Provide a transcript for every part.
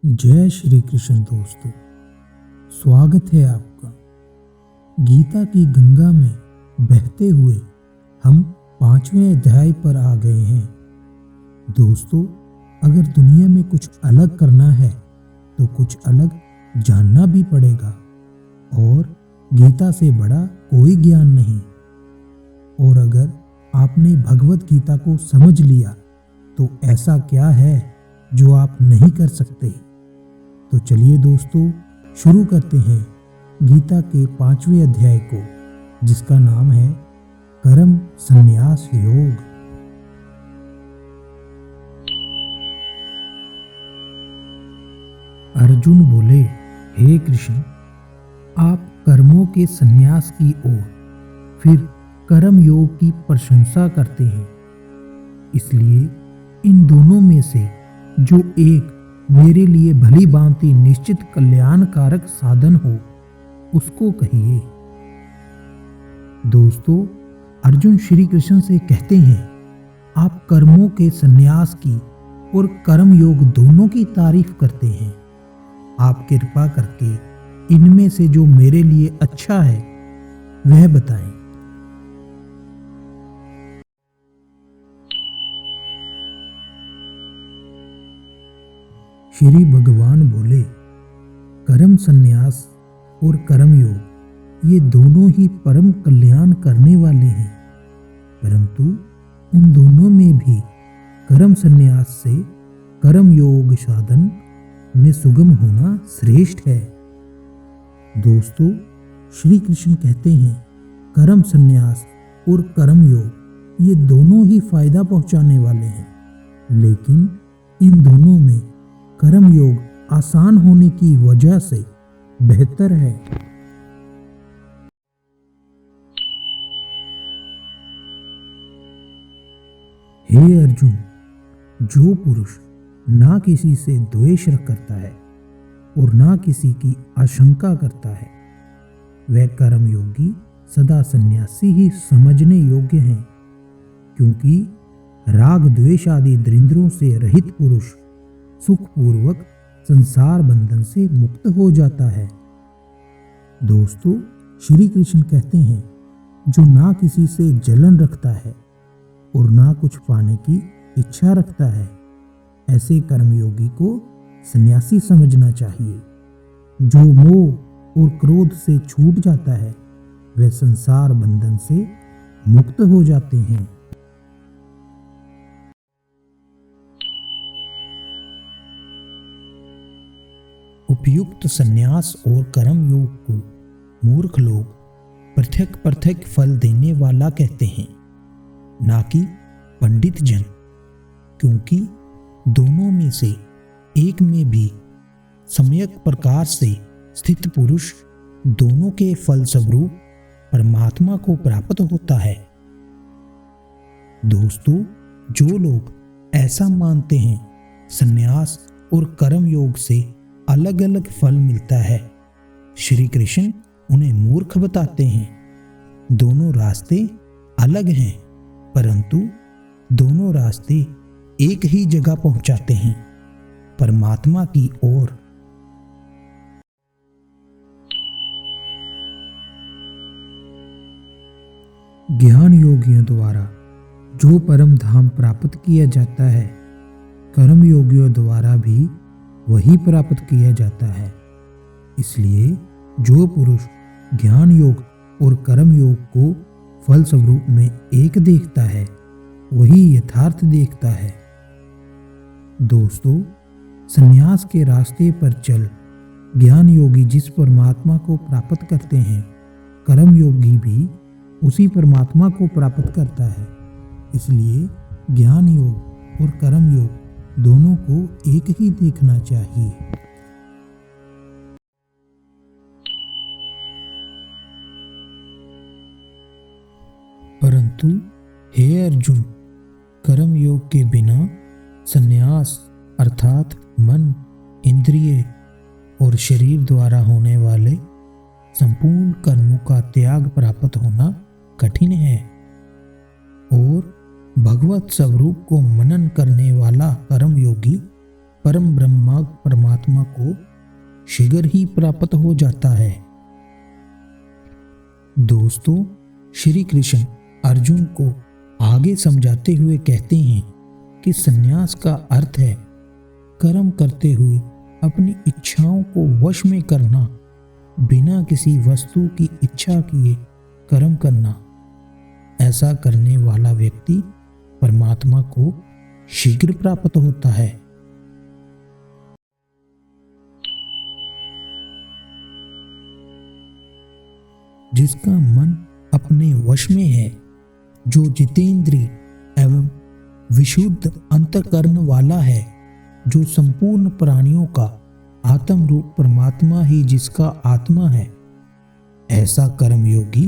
जय श्री कृष्ण दोस्तों, स्वागत है आपका। गीता की गंगा में बहते हुए हम 5वें अध्याय पर आ गए हैं। दोस्तों, अगर दुनिया में कुछ अलग करना है तो कुछ अलग जानना भी पड़ेगा और गीता से बड़ा कोई ज्ञान नहीं। और अगर आपने भगवत गीता को समझ लिया तो ऐसा क्या है जो आप नहीं कर सकते। तो चलिए दोस्तों, शुरू करते हैं गीता के 5वें अध्याय को, जिसका नाम है कर्म संन्यास योग। अर्जुन बोले, हे कृष्ण, आप कर्मों के संन्यास की ओर फिर कर्म योग की प्रशंसा करते हैं। इसलिए इन दोनों में से जो एक मेरे लिए भली भांति निश्चित कल्याणकारक साधन हो उसको कहिए। दोस्तों, अर्जुन श्री कृष्ण से कहते हैं, आप कर्मों के संन्यास की और कर्म योग दोनों की तारीफ करते हैं। आप कृपा करके इनमें से जो मेरे लिए अच्छा है वह बताएं। श्री भगवान बोले, कर्म संन्यास और कर्म योग ये दोनों ही परम कल्याण करने वाले हैं, परंतु उन दोनों में भी कर्म संन्यास से कर्म योग साधन में सुगम होना श्रेष्ठ है। दोस्तों, श्री कृष्ण कहते हैं, कर्म संन्यास और कर्म योग ये दोनों ही फायदा पहुंचाने वाले हैं, लेकिन इन दोनों में कर्म योग आसान होने की वजह से बेहतर है। हे अर्जुन, जो पुरुष ना किसी से द्वेष करता है और ना किसी की आशंका करता है, वह कर्म योगी सदा सन्यासी ही समझने योग्य हैं, क्योंकि राग द्वेष आदि दरिद्रों से रहित पुरुष सुखपूर्वक संसार बंधन से मुक्त हो जाता है। दोस्तों, श्री कृष्ण कहते हैं, जो ना किसी से जलन रखता है और ना कुछ पाने की इच्छा रखता है, ऐसे कर्मयोगी को सन्यासी समझना चाहिए। जो मोह और क्रोध से छूट जाता है वह संसार बंधन से मुक्त हो जाते हैं। उपयुक्त संन्यास और कर्म योग को मूर्ख लोग पृथक पृथक फल देने वाला कहते हैं, ना कि पंडित जन, क्योंकि दोनों में से एक में भी सम्यक प्रकार से स्थित पुरुष दोनों के फल स्वरूप परमात्मा को प्राप्त होता है। दोस्तों, जो लोग ऐसा मानते हैं संन्यास और कर्म योग से अलग अलग फल मिलता है, श्री कृष्ण उन्हें मूर्ख बताते हैं। दोनों रास्ते अलग हैं, परंतु दोनों रास्ते एक ही जगह पहुंचाते हैं, परमात्मा की ओर। ज्ञान योगियों द्वारा जो परम धाम प्राप्त किया जाता है, कर्म योगियों द्वारा भी वही प्राप्त किया जाता है। इसलिए जो पुरुष ज्ञान योग और कर्म योग को फल स्वरूप में एक देखता है, वही यथार्थ देखता है। दोस्तों, संन्यास के रास्ते पर चल ज्ञान योगी जिस परमात्मा को प्राप्त करते हैं, कर्म योगी भी उसी परमात्मा को प्राप्त करता है। इसलिए ज्ञान योग और कर्म योग दोनों को एक ही देखना चाहिए। परंतु हे अर्जुन, कर्म योग के बिना संन्यास अर्थात मन, इंद्रिय और शरीर द्वारा होने वाले संपूर्ण कर्मों का त्याग प्राप्त होना कठिन है, और भगवत स्वरूप को मनन करने वाला कर्म योगी परम ब्रह्मा परमात्मा परमात्मा को शीघ्र ही प्राप्त हो जाता है। दोस्तों, श्री कृष्ण अर्जुन को आगे समझाते हुए कहते हैं कि संन्यास का अर्थ है कर्म करते हुए अपनी इच्छाओं को वश में करना, बिना किसी वस्तु की इच्छा किए कर्म करना। ऐसा करने वाला व्यक्ति परमात्मा को शीघ्र प्राप्त होता है। जिसका मन अपने वश में है, जो जितेंद्रिय एवं विशुद्ध अंतःकरण वाला है, जो संपूर्ण प्राणियों का आत्म रूप परमात्मा ही जिसका आत्मा है, ऐसा कर्मयोगी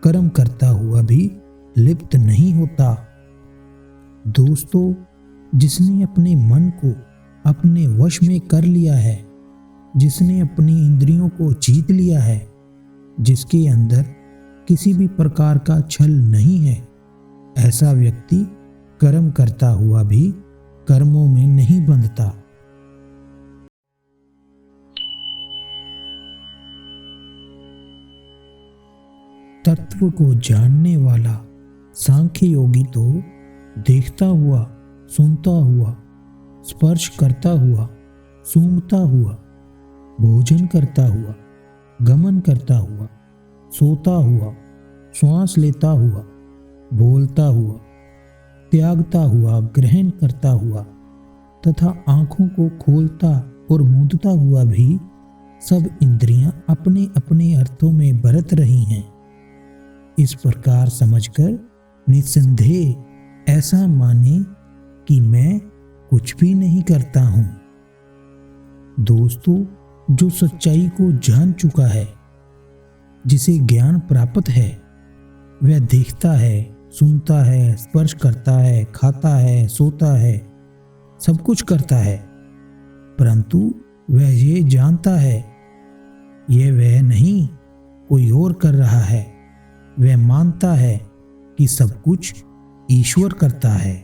कर्म करता हुआ भी लिप्त नहीं होता। दोस्तों, जिसने अपने मन को अपने वश में कर लिया है, जिसने अपनी इंद्रियों को जीत लिया है, जिसके अंदर किसी भी प्रकार का छल नहीं है, ऐसा व्यक्ति कर्म करता हुआ भी कर्मों में नहीं बंधता। तत्व को जानने वाला सांख्य योगी तो देखता हुआ, सुनता हुआ, स्पर्श करता हुआ, सूंघता हुआ, भोजन करता हुआ, गमन करता हुआ, सोता हुआ, श्वास लेता हुआ, बोलता हुआ, त्यागता हुआ, ग्रहण करता हुआ तथा आंखों को खोलता और मूंदता हुआ भी सब इंद्रियां अपने अपने अर्थों में बरत रही हैं। इस प्रकार समझकर निस्संदेह ऐसा माने कि मैं कुछ भी नहीं करता हूं। दोस्तों, जो सच्चाई को जान चुका है, जिसे ज्ञान प्राप्त है, वह देखता है, सुनता है, स्पर्श करता है, खाता है, सोता है, सब कुछ करता है, परंतु वह ये जानता है यह वह नहीं कोई और कर रहा है। वह मानता है कि सब कुछ ईश्वर करता है।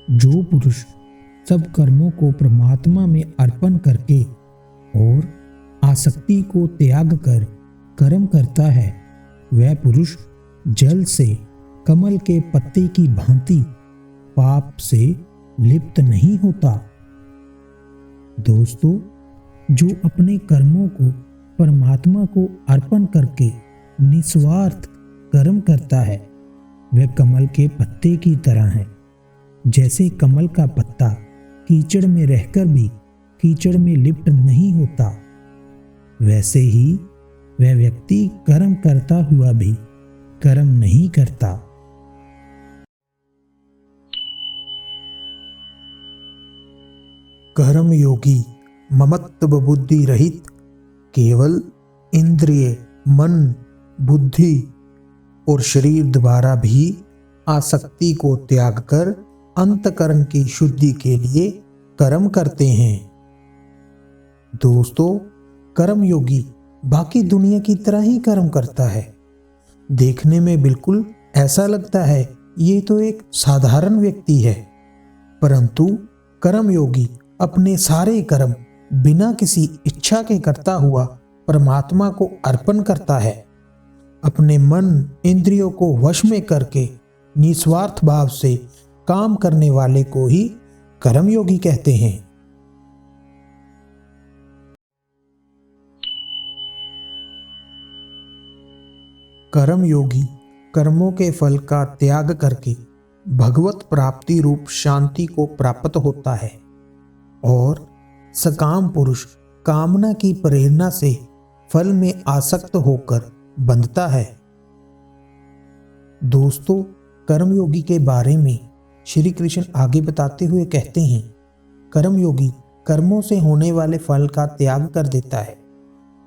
जो पुरुष सब कर्मों को परमात्मा में अर्पण करके और आसक्ति को त्याग कर कर्म करता है, वह पुरुष जल से कमल के पत्ते की भांति पाप से लिप्त नहीं होता। दोस्तों, जो अपने कर्मों को परमात्मा को अर्पण करके निस्वार्थ कर्म करता है, वह कमल के पत्ते की तरह है। जैसे कमल का पत्ता कीचड़ में रहकर भी कीचड़ में लिप्त नहीं होता, वैसे ही वह व्यक्ति कर्म करता हुआ भी कर्म नहीं करता। कर्म योगी ममत्व बुद्धि रहित केवल इंद्रिय, मन, बुद्धि और शरीर द्वारा भी आसक्ति को त्याग कर अंतकरण की शुद्धि के लिए कर्म करते हैं। दोस्तों, कर्म योगी बाकी दुनिया की तरह ही कर्म करता है। देखने में बिल्कुल ऐसा लगता है ये तो एक साधारण व्यक्ति है, परंतु कर्म योगी अपने सारे कर्म बिना किसी इच्छा के करता हुआ परमात्मा को अर्पण करता है। अपने मन इंद्रियों को वश में करके निस्वार्थ भाव से काम करने वाले को ही कर्मयोगी कहते हैं। कर्मयोगी कर्मों के फल का त्याग करके भगवत प्राप्ति रूप शांति को प्राप्त होता है और सकाम पुरुष कामना की प्रेरणा से फल में आसक्त होकर बंधता है। दोस्तों, कर्मयोगी के बारे में श्री कृष्ण आगे बताते हुए कहते हैं, कर्मयोगी कर्मों से होने वाले फल का त्याग कर देता है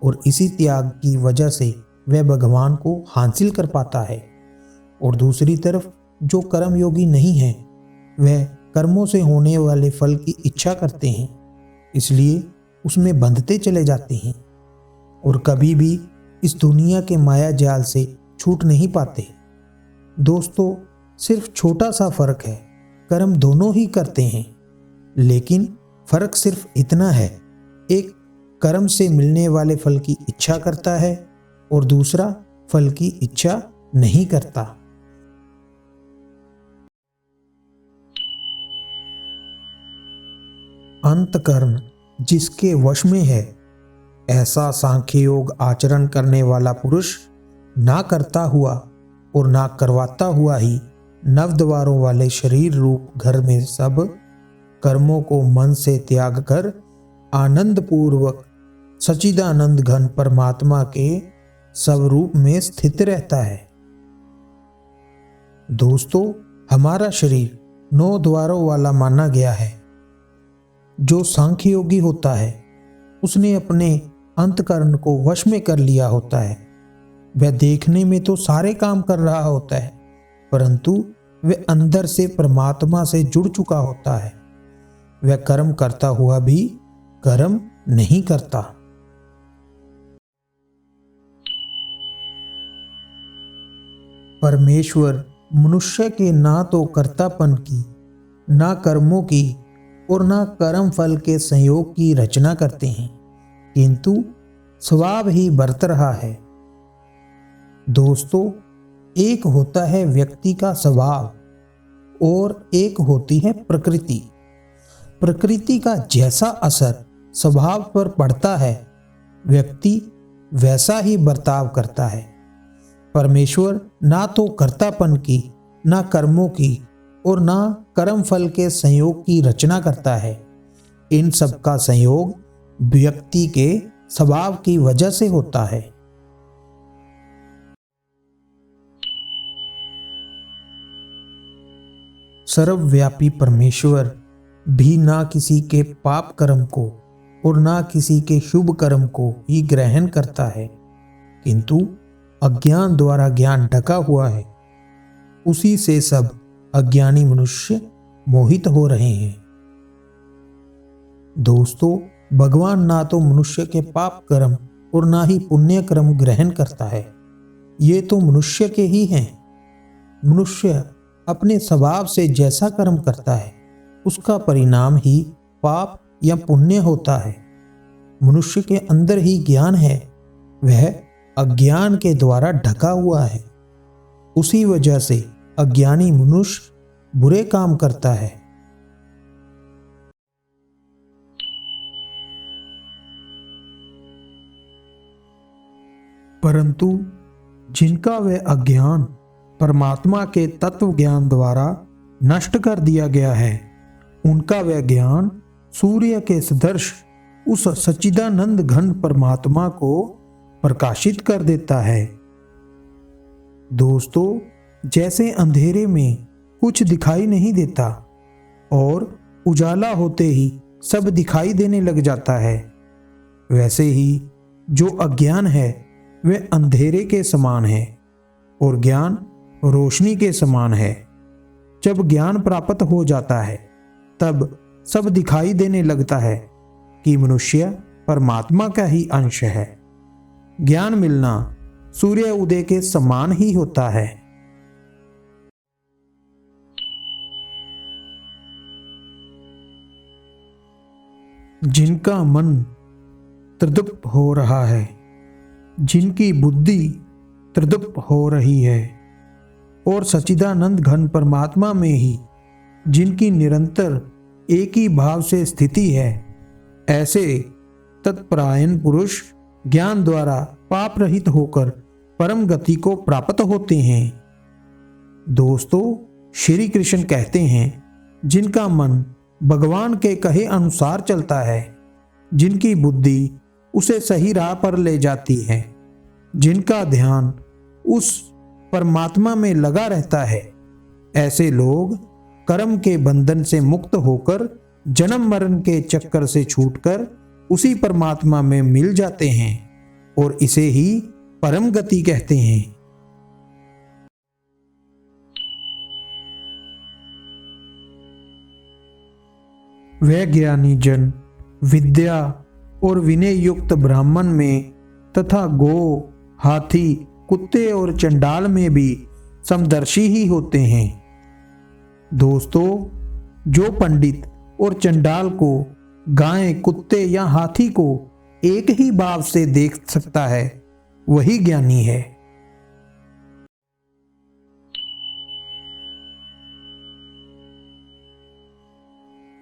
और इसी त्याग की वजह से वह भगवान को हासिल कर पाता है। और दूसरी तरफ जो कर्मयोगी नहीं है, वह कर्मों से होने वाले फल की इच्छा करते हैं, इसलिए उसमें बंधते चले जाते हैं और कभी भी इस दुनिया के माया जाल से छूट नहीं पाते। दोस्तों, सिर्फ छोटा सा फर्क है। कर्म दोनों ही करते हैं, लेकिन फर्क सिर्फ इतना है, एक कर्म से मिलने वाले फल की इच्छा करता है और दूसरा फल की इच्छा नहीं करता। अंतकर्म जिसके वश में है, ऐसा सांख्य योग आचरण करने वाला पुरुष ना करता हुआ और ना करवाता हुआ ही नवद्वारों वाले शरीर रूप घर में सब कर्मों को मन से त्याग कर आनंद पूर्वक सच्चिदानंद घन परमात्मा के स्वरूप में स्थित रहता है। दोस्तों, हमारा शरीर 9 द्वारों वाला माना गया है। जो सांख्य योगी होता है उसने अपने अंतकरण को वश में कर लिया होता है। वह देखने में तो सारे काम कर रहा होता है, परंतु वह अंदर से परमात्मा से जुड़ चुका होता है। वह कर्म करता हुआ भी कर्म नहीं करता। परमेश्वर मनुष्य के ना तो कर्तापन की, ना कर्मों की और ना कर्म फल के संयोग की रचना करते हैं, किंतु स्वभाव ही बरत रहा है। दोस्तों, एक होता है व्यक्ति का स्वभाव और एक होती है प्रकृति। प्रकृति का जैसा असर स्वभाव पर पड़ता है, व्यक्ति वैसा ही बर्ताव करता है। परमेश्वर ना तो कर्तापन की, ना कर्मों की और ना कर्म फल के संयोग की रचना करता है। इन सब का संयोग व्यक्ति के स्वभाव की वजह से होता है। सर्वव्यापी परमेश्वर भी ना किसी के पाप कर्म को और ना किसी के शुभ कर्म को ही ग्रहण करता है, किंतु अज्ञान द्वारा ज्ञान ढका हुआ है। उसी से सब अज्ञानी मनुष्य मोहित हो रहे हैं। दोस्तों, भगवान ना तो मनुष्य के पाप कर्म और ना ही पुण्य कर्म ग्रहण करता है। ये तो मनुष्य के ही हैं। मनुष्य अपने स्वभाव से जैसा कर्म करता है, उसका परिणाम ही पाप या पुण्य होता है। मनुष्य के अंदर ही ज्ञान है, वह अज्ञान के द्वारा ढका हुआ है। उसी वजह से अज्ञानी मनुष्य बुरे काम करता है। परंतु जिनका वह अज्ञान परमात्मा के तत्व ज्ञान द्वारा नष्ट कर दिया गया है, उनका वह ज्ञान सूर्य के सदृश उस सच्चिदानंद घन परमात्मा को प्रकाशित कर देता है। दोस्तों, जैसे अंधेरे में कुछ दिखाई नहीं देता और उजाला होते ही सब दिखाई देने लग जाता है, वैसे ही जो अज्ञान है वह अंधेरे के समान है और ज्ञान रोशनी के समान है। जब ज्ञान प्राप्त हो जाता है तब सब दिखाई देने लगता है कि मनुष्य परमात्मा का ही अंश है। ज्ञान मिलना सूर्य उदय के समान ही होता है। जिनका मन त्रिदुप हो रहा है, जिनकी बुद्धि त्रिदुप हो रही है और सच्चिदानंद घन परमात्मा में ही जिनकी निरंतर एक ही भाव से स्थिति है, ऐसे तत्परायण पुरुष ज्ञान द्वारा पाप रहित होकर परम गति को प्राप्त होते हैं। दोस्तों, श्री कृष्ण कहते हैं, जिनका मन भगवान के कहे अनुसार चलता है, जिनकी बुद्धि उसे सही राह पर ले जाती है, जिनका ध्यान उस परमात्मा में लगा रहता है, ऐसे लोग कर्म के बंधन से मुक्त होकर जन्म मरण के चक्कर से छूटकर उसी परमात्मा में मिल जाते हैं और इसे ही परम गति कहते हैं। वह ज्ञानी जन विद्या और विनय युक्त ब्राह्मण में तथा गो, हाथी, कुत्ते और चंडाल में भी समदर्शी ही होते हैं। दोस्तों, जो पंडित और चंडाल को, गाय, कुत्ते या हाथी को एक ही भाव से देख सकता है, वही ज्ञानी है।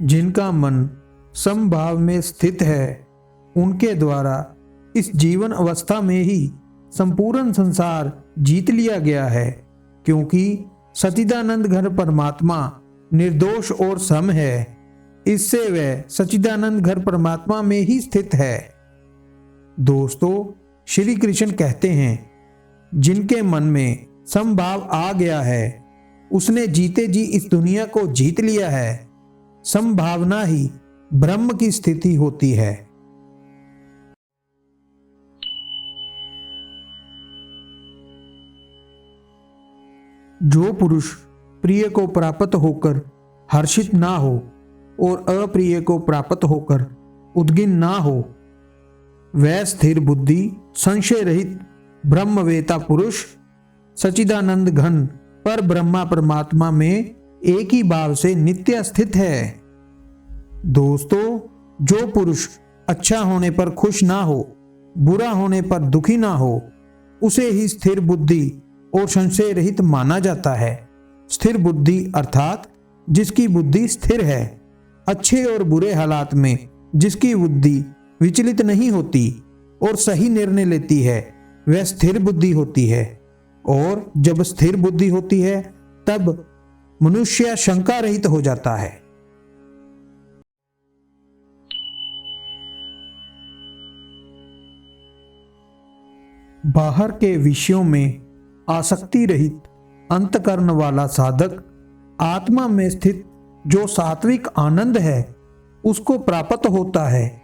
जिनका मन समभाव में स्थित है, उनके द्वारा इस जीवन अवस्था में ही संपूर्ण संसार जीत लिया गया है, क्योंकि सच्चिदानंद घन परमात्मा निर्दोष और सम है। इससे वह सच्चिदानंद घर परमात्मा में ही स्थित है। दोस्तों, श्री कृष्ण कहते हैं, जिनके मन में समभाव आ गया है, उसने जीते जी इस दुनिया को जीत लिया है। समभावना ही ब्रह्म की स्थिति होती है। जो पुरुष प्रिय को प्राप्त होकर हर्षित ना हो और अप्रिय को प्राप्त होकर उद्गिन ना हो, वह स्थिर बुद्धि, संशय रहित ब्रह्मवेता पुरुष सच्चिदानंद घन पर ब्रह्मा परमात्मा में एक ही भाव से नित्य स्थित है। दोस्तों, जो पुरुष अच्छा होने पर खुश ना हो, बुरा होने पर दुखी ना हो, उसे ही स्थिर बुद्धि और संशय रहित माना जाता है। स्थिर बुद्धि अर्थात जिसकी बुद्धि स्थिर है, अच्छे और बुरे हालात में जिसकी बुद्धि विचलित नहीं होती और सही निर्णय लेती है, वह स्थिर बुद्धि होती है। और जब स्थिर बुद्धि होती है, तब मनुष्य शंका रहित हो जाता है। बाहर के विषयों में आसक्ति रहित अंतकरण वाला साधक आत्मा में स्थित जो सात्विक आनंद है, उसको प्राप्त होता है।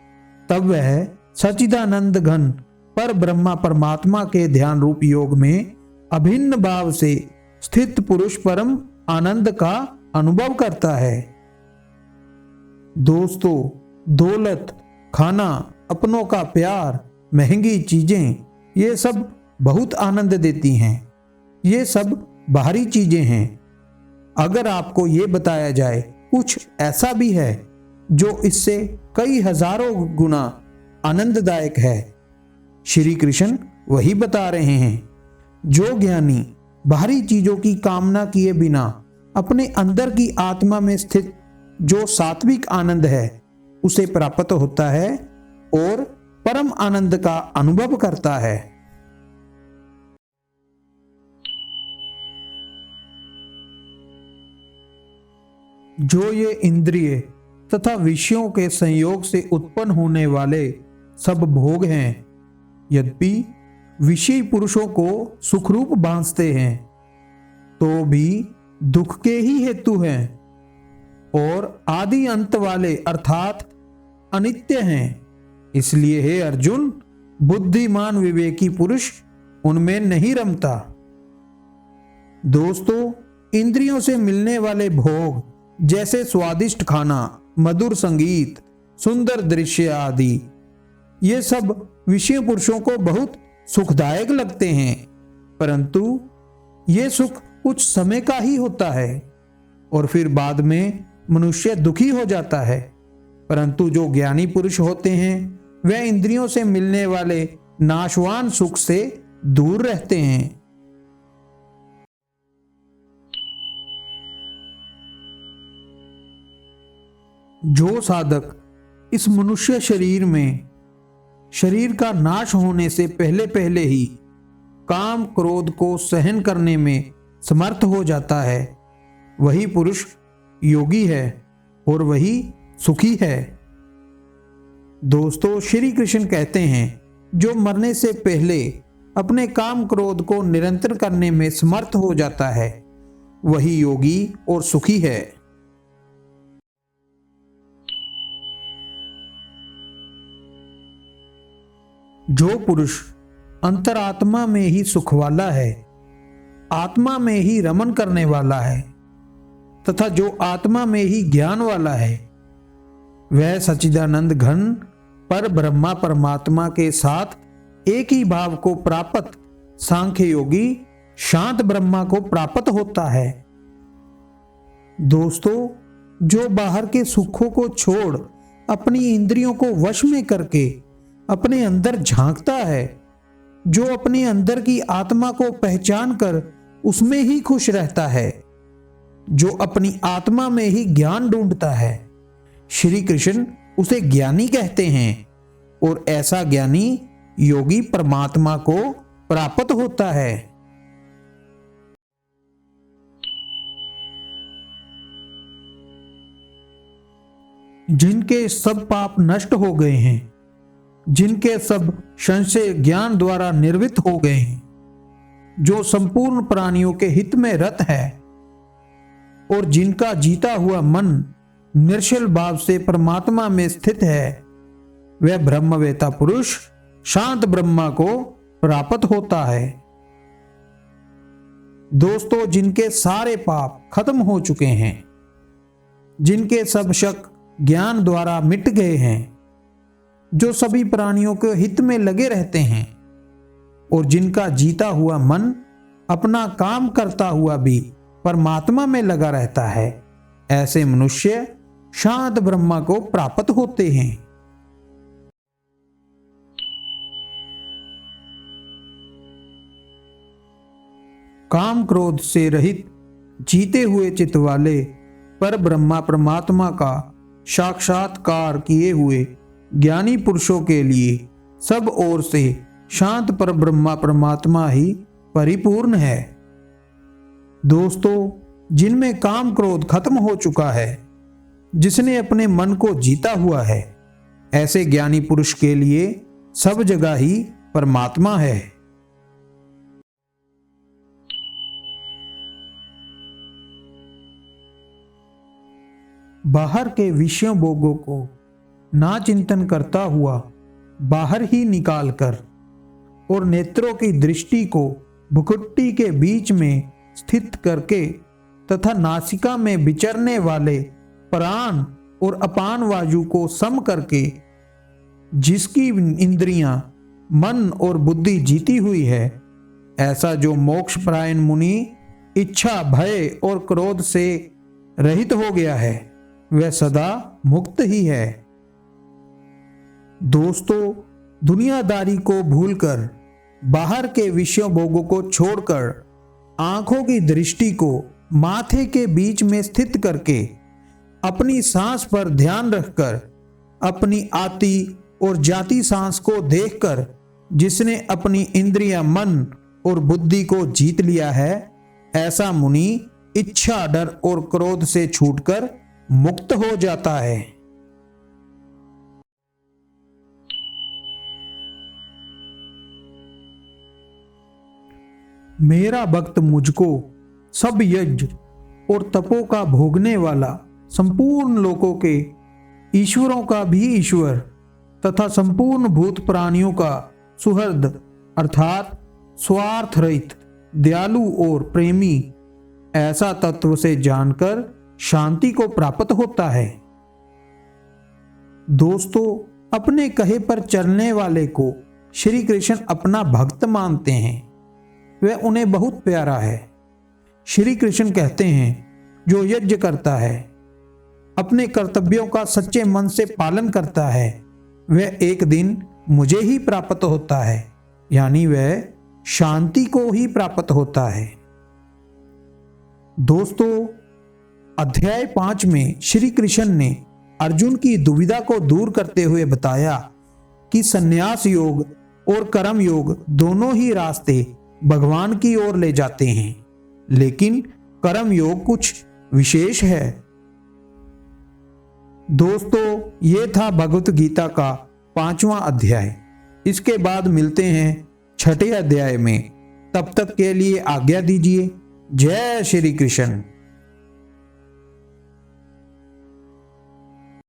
तब वह सच्चिदानंद घन पर ब्रह्मा परमात्मा के ध्यान रूप योग में अभिन्न भाव से स्थित पुरुष परम आनंद का अनुभव करता है। दोस्तों, दौलत, खाना, अपनों का प्यार, महंगी चीजें, ये सब बहुत आनंद देती हैं। ये सब बाहरी चीजें हैं। अगर आपको ये बताया जाए कुछ ऐसा भी है जो इससे कई हजारों गुना आनंददायक है, श्री कृष्ण वही बता रहे हैं। जो ज्ञानी बाहरी चीजों की कामना किए बिना अपने अंदर की आत्मा में स्थित जो सात्विक आनंद है, उसे प्राप्त होता है और परम आनंद का अनुभव करता है। जो ये इंद्रिय तथा विषयों के संयोग से उत्पन्न होने वाले सब भोग हैं, यद्यपि विषयी पुरुषों को सुखरूप भांसते हैं, तो भी दुख के ही हेतु हैं और आदि अंत वाले अर्थात अनित्य हैं। इसलिए हे अर्जुन, बुद्धिमान विवेकी पुरुष उनमें नहीं रमता। दोस्तों, इंद्रियों से मिलने वाले भोग जैसे स्वादिष्ट खाना, मधुर संगीत, सुंदर दृश्य आदि, ये सब विषय पुरुषों को बहुत सुखदायक लगते हैं, परंतु ये सुख कुछ समय का ही होता है और फिर बाद में मनुष्य दुखी हो जाता है। परंतु जो ज्ञानी पुरुष होते हैं, वे इंद्रियों से मिलने वाले नाशवान सुख से दूर रहते हैं। जो साधक इस मनुष्य शरीर में शरीर का नाश होने से पहले पहले ही काम क्रोध को सहन करने में समर्थ हो जाता है, वही पुरुष योगी है और वही सुखी है। दोस्तों, श्री कृष्ण कहते हैं, जो मरने से पहले अपने काम क्रोध को नियंत्रण करने में समर्थ हो जाता है, वही योगी और सुखी है। जो पुरुष अंतरात्मा में ही सुख वाला है, आत्मा में ही रमन करने वाला है तथा जो आत्मा में ही ज्ञान वाला है, वह सच्चिदानंद घन पर ब्रह्मा परमात्मा के साथ एक ही भाव को प्राप्त सांख्य योगी शांत ब्रह्मा को प्राप्त होता है। दोस्तों, जो बाहर के सुखों को छोड़ अपनी इंद्रियों को वश में करके अपने अंदर झांकता है, जो अपने अंदर की आत्मा को पहचान कर उसमें ही खुश रहता है, जो अपनी आत्मा में ही ज्ञान ढूंढता है, श्री कृष्ण उसे ज्ञानी कहते हैं। और ऐसा ज्ञानी योगी परमात्मा को प्राप्त होता है। जिनके सब पाप नष्ट हो गए हैं, जिनके सब संशय ज्ञान द्वारा निर्वित हो गए हैं, जो संपूर्ण प्राणियों के हित में रत है और जिनका जीता हुआ मन निर्मल भाव से परमात्मा में स्थित है, वह ब्रह्मवेता पुरुष शांत ब्रह्मा को प्राप्त होता है। दोस्तों, जिनके सारे पाप खत्म हो चुके हैं, जिनके सब शक ज्ञान द्वारा मिट गए हैं, जो सभी प्राणियों के हित में लगे रहते हैं और जिनका जीता हुआ मन अपना काम करता हुआ भी परमात्मा में लगा रहता है, ऐसे मनुष्य शांत ब्रह्मा को प्राप्त होते हैं। काम क्रोध से रहित जीते हुए चित्त वाले पर ब्रह्मा परमात्मा का साक्षात्कार किए हुए ज्ञानी पुरुषों के लिए सब ओर से शांत पर ब्रह्मा परमात्मा ही परिपूर्ण है। दोस्तों, जिनमें काम क्रोध खत्म हो चुका है, जिसने अपने मन को जीता हुआ है, ऐसे ज्ञानी पुरुष के लिए सब जगह ही परमात्मा है। बाहर के विषयों भोगों को ना चिंतन करता हुआ बाहर ही निकालकर और नेत्रों की दृष्टि को भुकुट्टी के बीच में स्थित करके तथा नासिका में विचरने वाले प्राण और अपान वायु को सम करके जिसकी इंद्रियां मन और बुद्धि जीती हुई है, ऐसा जो मोक्षपरायण मुनि इच्छा भय और क्रोध से रहित हो गया है, वह सदा मुक्त ही है। दोस्तों, दुनियादारी को भूलकर बाहर के विषयों भोगों को छोड़कर आंखों की दृष्टि को माथे के बीच में स्थित करके अपनी सांस पर ध्यान रखकर अपनी आती और जाती सांस को देखकर जिसने अपनी इंद्रियां मन और बुद्धि को जीत लिया है, ऐसा मुनि इच्छा डर और क्रोध से छूटकर मुक्त हो जाता है। मेरा भक्त मुझको सब यज्ञ और तपों का भोगने वाला, संपूर्ण लोकों के ईश्वरों का भी ईश्वर तथा संपूर्ण भूत प्राणियों का सुहृद अर्थात स्वार्थ रहित, दयालु और प्रेमी, ऐसा तत्व से जानकर शांति को प्राप्त होता है। दोस्तों, अपने कहे पर चलने वाले को श्री कृष्ण अपना भक्त मानते हैं, वह उन्हें बहुत प्यारा है। श्री कृष्ण कहते हैं, जो यज्ञ करता है, अपने कर्तव्यों का सच्चे मन से पालन करता है, वह एक दिन मुझे ही प्राप्त होता है, यानी वह शांति को ही प्राप्त होता है। दोस्तों, अध्याय 5 में श्री कृष्ण ने अर्जुन की दुविधा को दूर करते हुए बताया कि संन्यास योग और कर्म योग दोनों ही रास्ते भगवान की ओर ले जाते हैं, लेकिन कर्म योग कुछ विशेष है। दोस्तों, ये था भगवत गीता का 5वां अध्याय। इसके बाद मिलते हैं 6ठे अध्याय में। तब तक के लिए आज्ञा दीजिए। जय श्री कृष्ण।